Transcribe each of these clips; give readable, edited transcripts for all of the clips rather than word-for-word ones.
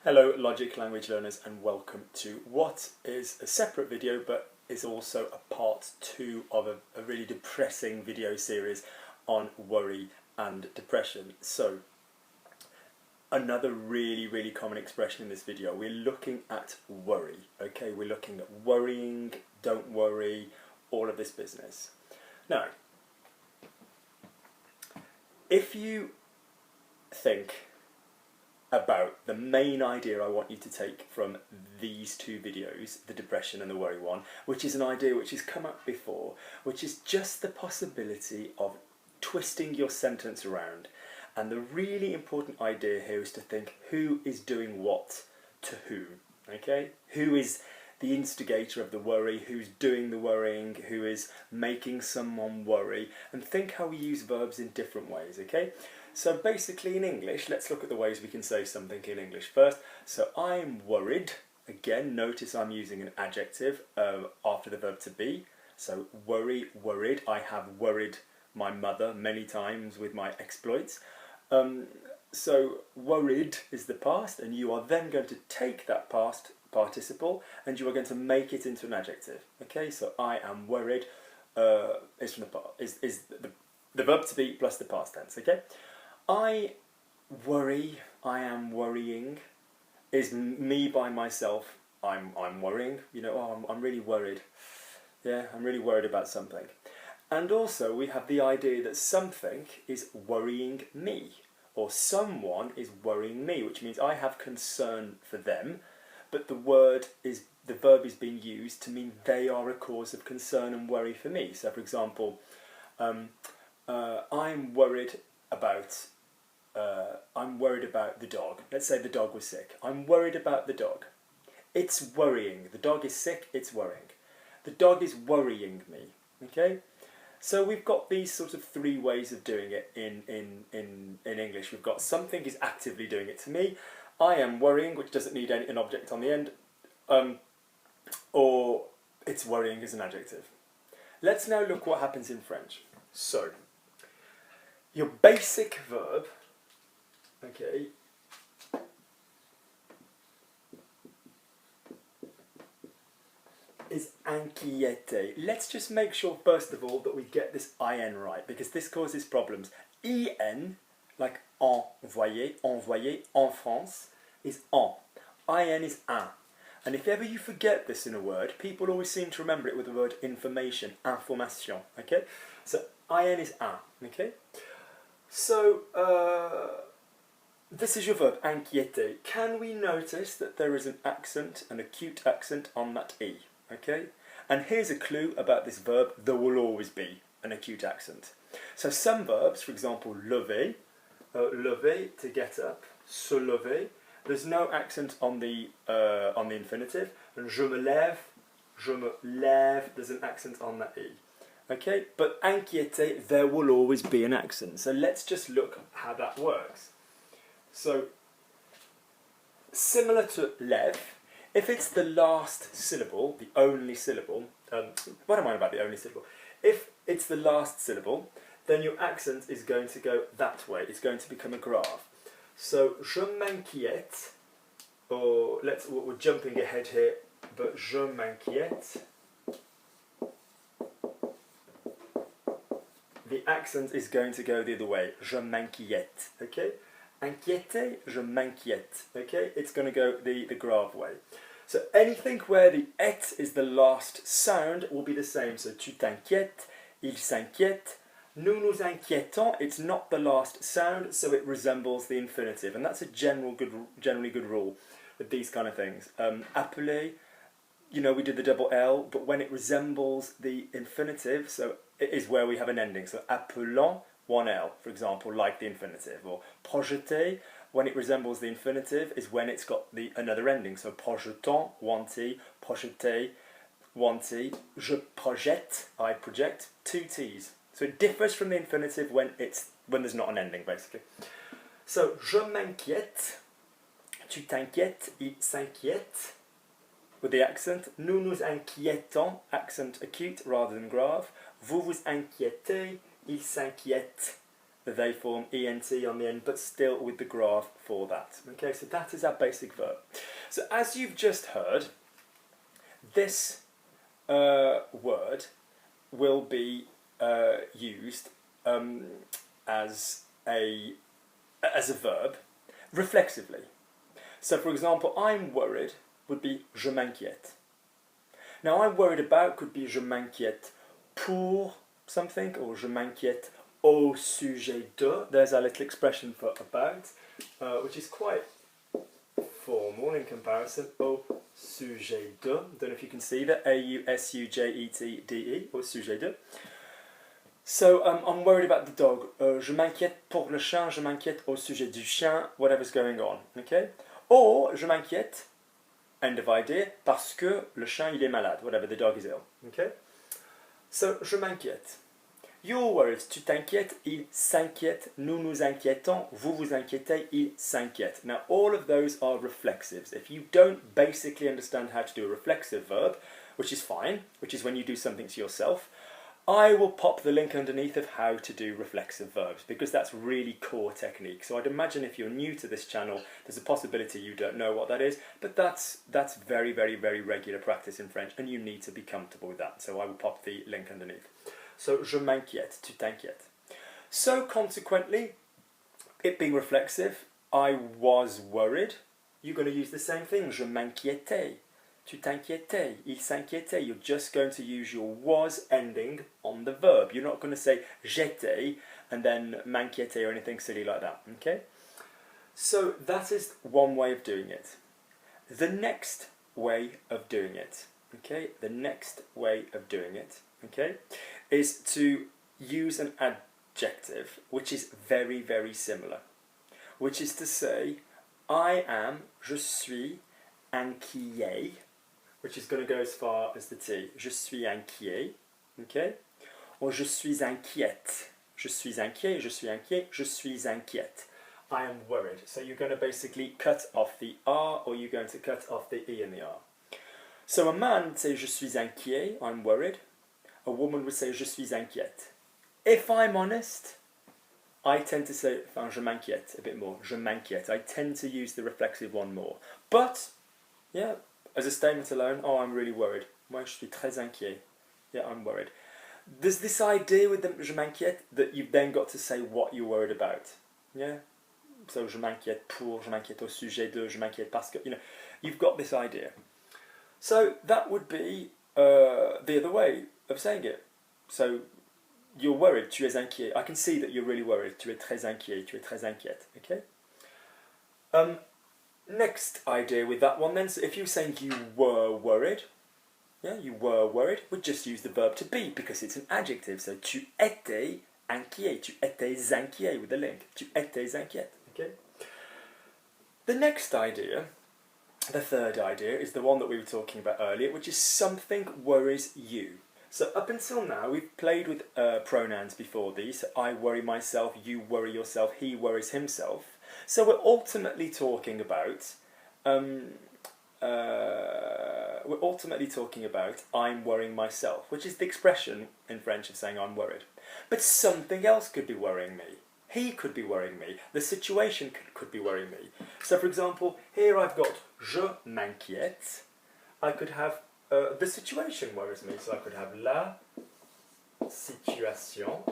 Hello Logic Language Learners and welcome to what is a separate video but is also a part 2 of a really depressing video series on worry and depression. So another really common expression in this video, we're looking at worry, okay? We're looking at worrying, don't worry, all of this business. Now, if you think about the main idea I want you to take from these two videos, the depression and the worry one, which is an idea which has come up before, which is just the possibility of twisting your sentence around. And the really important idea here is to think who is doing what to whom, okay? Who is the instigator of the worry, who's doing the worrying, who is making someone worry, and think how we use verbs in different ways, okay? So basically in English, let's look at the ways we can say something in English first. So I'm worried. Again, notice I'm using an adjective after the verb to be. So worry, worried. I have worried my mother many times with my exploits. So worried is the past, and you are then going to take that past participle and you are going to make it into an adjective. Okay, so I am worried is from the verb to be plus the past tense. Okay. I worry, I am worrying, is me by myself. I'm worrying, you know, oh, I'm really worried. Yeah, I'm really worried about something. And also we have the idea that something is worrying me, or someone is worrying me, which means I have concern for them, but the verb is being used to mean they are a cause of concern and worry for me. So for example, I'm worried about the dog. Let's say the dog was sick. I'm worried about the dog. It's worrying. The dog is sick, it's worrying. The dog is worrying me. Okay? So we've got these sort of three ways of doing it in English. We've got something is actively doing it to me. I am worrying, which doesn't need an object on the end. Or it's worrying as an adjective. Let's now look what happens in French. So, your basic verb, okay, is inquiéter. Let's just make sure first of all that we get this in right, because this causes problems. In, like envoyer, envoyer, en France, is en. In is un. And if ever you forget this in a word, people always seem to remember it with the word information, information, okay? So in is un, okay? So, this is your verb, inquiéter. Can we notice that there is an accent, an acute accent on that E? Okay? And here's a clue about this verb, there will always be an acute accent. So some verbs, for example, lever, lever, to get up, se lever, there's no accent on the infinitive. Je me lève, there's an accent on that E. Okay, but inquiéter, there will always be an accent. So let's just look how that works. So, similar to lève, if it's the last syllable, the only syllable, what am I about the only syllable? If it's the last syllable, then your accent is going to go that way. It's going to become a graph. So, je m'inquiète, or we're jumping ahead here, but je m'inquiète. The accent is going to go the other way. Je m'inquiète, okay? Inquiéter, je m'inquiète, okay? It's going to go the grave way. So anything where the et is the last sound will be the same. So tu t'inquiètes, il s'inquiète, nous nous inquiétons. It's not the last sound, so it resembles the infinitive. And that's a generally good rule with these kind of things. Appeler, you know, we did the double L, but when it resembles the infinitive, so it is where we have an ending. So appelons, one L, for example, like the infinitive. Or projeter, when it resembles the infinitive, is when it's got another ending. So projetons, one T, projeter, one T. Je projette, I project, two T's. So it differs from the infinitive when there's not an ending, basically. So je m'inquiète, tu t'inquiètes, il s'inquiète. With the accent, nous nous inquiétons, accent acute rather than grave. Vous vous inquiétez, il s'inquiète. the they form, ent on the end, but still with the graph for that. Okay, so that is our basic verb. So as you've just heard, this word will be used as a verb reflexively. So for example, I'm worried would be je m'inquiète. Now I'm worried about could be je m'inquiète pour something, or je m'inquiète au sujet de. There's our little expression for about, which is quite formal in comparison. Au sujet de. Don't know if you can see that. A-U-S-U-J-E-T-D-E, au sujet de. So I'm worried about the dog. Je m'inquiète pour le chien, je m'inquiète au sujet du chien, whatever's going on. Okay? Or je m'inquiète, end of idea, parce que le chien il est malade, whatever, the dog is ill. Okay? So je m'inquiète. You're worried, tu t'inquiètes, il s'inquiète, nous nous inquiétons, vous vous inquiétez, il s'inquiète. Now all of those are reflexives. If you don't basically understand how to do a reflexive verb, which is fine, which is when you do something to yourself, I will pop the link underneath of how to do reflexive verbs, because that's really core technique. So I'd imagine if you're new to this channel, there's a possibility you don't know what that is, but that's very, very, very regular practice in French, and you need to be comfortable with that. So I will pop the link underneath. So, je m'inquiète, tu t'inquiètes. So consequently, it being reflexive, I was worried. You're going to use the same thing. Je m'inquiétais. Tu t'inquiétais. Il s'inquiétait. You're just going to use your was ending on the verb. You're not going to say j'étais and then m'inquiétais or anything silly like that. Okay? So that is one way of doing it. The next way of doing it, okay? The next way of doing it, okay, is to use an adjective which is very, very similar, which is to say, I am, je suis inquiet, which is going to go as far as the T. Je suis inquiet, okay? Or je suis inquiète. Je suis inquiet, je suis inquiet, je suis inquiète. I am worried. So you're going to basically cut off the R, or you're going to cut off the E and the R. So a man would say, je suis inquiet, I'm worried. A woman would say, je suis inquiète. If I'm honest, I tend to say, enfin, je m'inquiète a bit more. Je m'inquiète. I tend to use the reflexive one more. But, yeah, as a statement alone, oh, I'm really worried. Moi, je suis très inquiet. Yeah, I'm worried. There's this idea with the je m'inquiète that you've then got to say what you're worried about. Yeah? So, je m'inquiète pour, je m'inquiète au sujet de, je m'inquiète parce que, you know, you've got this idea. So, that would be the other way of saying it. So, you're worried, tu es inquiet. I can see that you're really worried. Tu es très inquiet, tu es très inquiète. Okay? Next idea with that one then, so if you're saying you were worried, yeah, you were worried, we'd just use the verb to be because it's an adjective. So, tu étais inquiet, tu étais inquiet with the link. Tu étais inquiète. Okay? The next idea, the third idea, is the one that we were talking about earlier, which is something worries you. So up until now, we've played with pronouns before these. So I worry myself, you worry yourself, he worries himself. So we're ultimately talking about I'm worrying myself, which is the expression in French of saying I'm worried. But something else could be worrying me. He could be worrying me. The situation could be worrying me. So for example, here I've got je m'inquiète. I could have the situation worries me. So I could have la situation,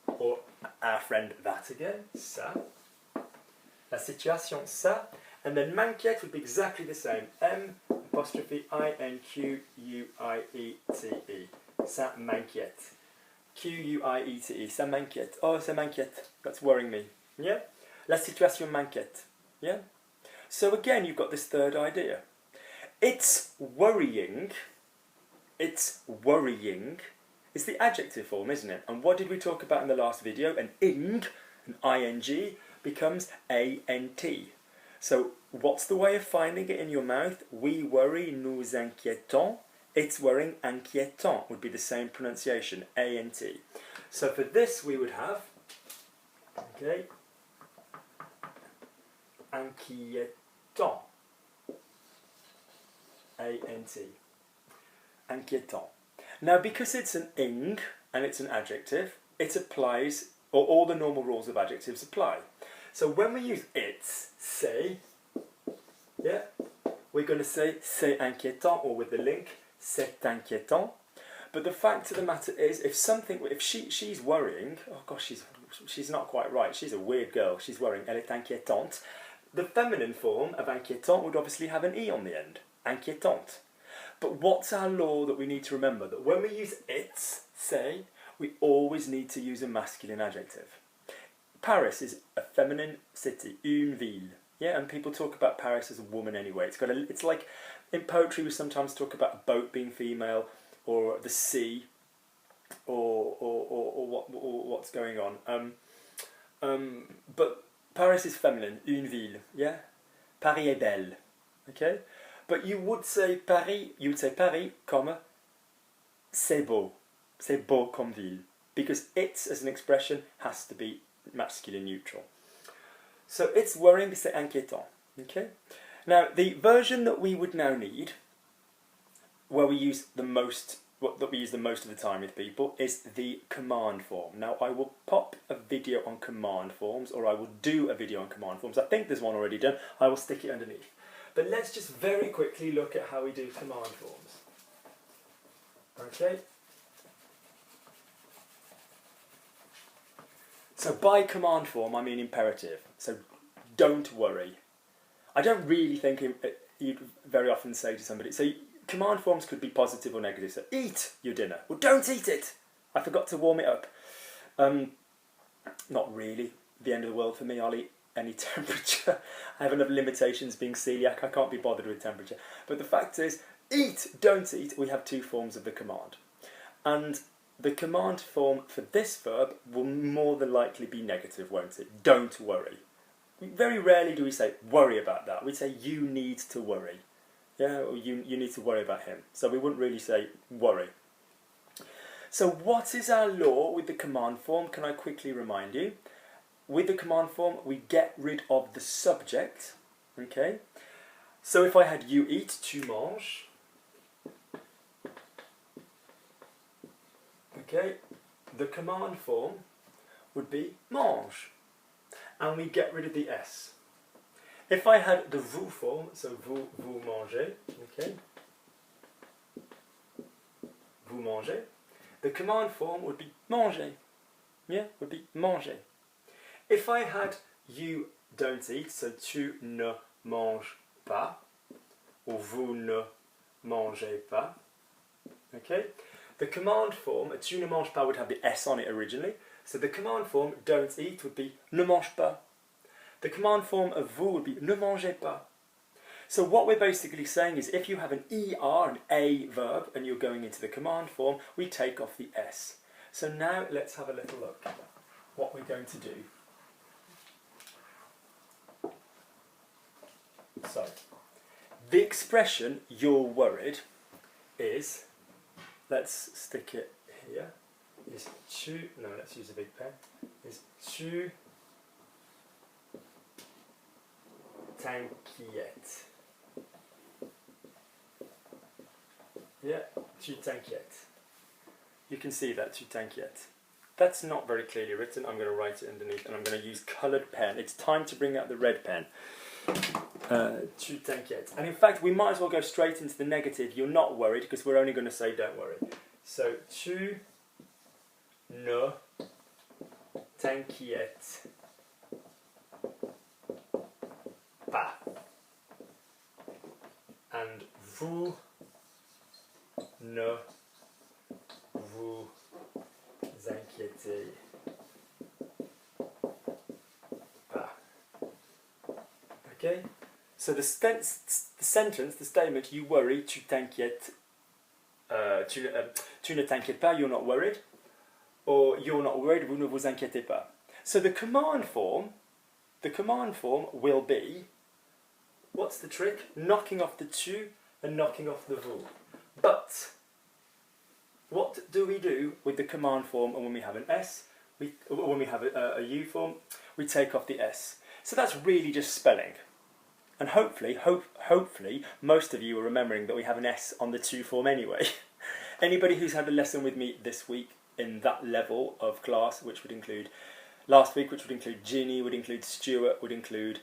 or our friend that again, ça. La situation, ça. And then m'inquiète would be exactly the same. M'-I-N-Q-U-I-E-T-E. Ça m'inquiète. Q-U-I-E-T-E. Ça m'inquiète. Oh, ça m'inquiète. That's worrying me. Yeah? La situation m'inquiète. Yeah? So again, you've got this third idea. It's worrying. It's worrying. It's the adjective form, isn't it? And what did we talk about in the last video? An ing, an ing, becomes A-N-T. So what's the way of finding it in your mouth? We worry, nous inquiétons. It's worrying, inquiétant would be the same pronunciation, A-N-T. So for this we would have, okay, inquiétant, A-N-T, inquiétant. Now because it's an ing and it's an adjective, it applies, or all the normal rules of adjectives apply. So when we use it's, say, yeah, we're going to say c'est inquiétant, or with the link, c'est inquiétant. But the fact of the matter is, if she's worrying, oh gosh, she's not quite right, she's a weird girl, she's worrying, elle est inquiétante. The feminine form of inquiétant would obviously have an E on the end, inquiétante. But what's our law that we need to remember? That when we use it's, say, we always need to use a masculine adjective. Paris is a feminine city, une ville. Yeah, and people talk about Paris as a woman anyway. It's like, in poetry we sometimes talk about a boat being female, or the sea, or what's going on. But Paris is feminine, une ville, yeah? Paris est belle, okay? But you would say Paris comme c'est beau comme ville, because it's as an expression has to be masculine neutral. So it's worrying, c'est inquiétant, okay? Now the version that we would now need, where we use the most of the time with people, is the command form. Now I will pop a video on command forms, or I will do a video on command forms. I think there's one already done. I will stick it underneath. But let's just very quickly look at how we do command forms. Okay. So by command form I mean imperative. So don't worry. I don't really think you'd very often say to somebody, so command forms could be positive or negative. So eat your dinner. Well, don't eat it. I forgot to warm it up. Not really the end of the world for me. I'll eat any temperature. I have enough limitations being celiac. I can't be bothered with temperature. But the fact is, eat, don't eat. We have two forms of the command. And the command form for this verb will more than likely be negative, won't it? Don't worry. Very rarely do we say worry about that. We say you need to worry. Yeah, or you need to worry about him. So we wouldn't really say worry. So what is our law with the command form? Can I quickly remind you? With the command form, we get rid of the subject. Okay. So if I had you eat, tu manges. Okay. The command form would be mange. And we get rid of the S. If I had the vous form, so vous mangez, okay, vous mangez, the command form would be manger, yeah, would be manger. If I had you don't eat, so tu ne manges pas, or vous ne mangez pas, okay, the command form, tu ne manges pas would have the S on it originally, so the command form don't eat would be ne mange pas. The command form of vous would be ne mangez pas. So what we're basically saying is if you have an ER, an A verb, and you're going into the command form, we take off the S. So now let's have a little look at what we're going to do. So, the expression you're worried is, let's stick it here, is tu, no, let's use a big pen, is tu t'inquiètes. Yeah, tu t'inquiètes. You can see that, tu t'inquiètes. That's not very clearly written. I'm going to write it underneath and I'm going to use coloured pen. It's time to bring out the red pen. Tu t'inquiètes. And in fact, we might as well go straight into the negative. You're not worried because we're only going to say don't worry. So, tu ne t'inquiètes pas. And vous ne vous inquiétez pas. Okay? So the sentence, the statement, you worry, tu t'inquiètes, tu ne t'inquiètes pas, you're not worried, or you're not worried, vous ne vous inquiétez pas. So the command form will be, what's the trick? Knocking off the tu and knocking off the vous. But what do we do with the command form and when we have an S, when we have a U form, we take off the S. So that's really just spelling. And hopefully, most of you are remembering that we have an S on the to form anyway. Anybody who's had a lesson with me this week in that level of class, which would include last week, which would include Ginny, would include Stuart, would include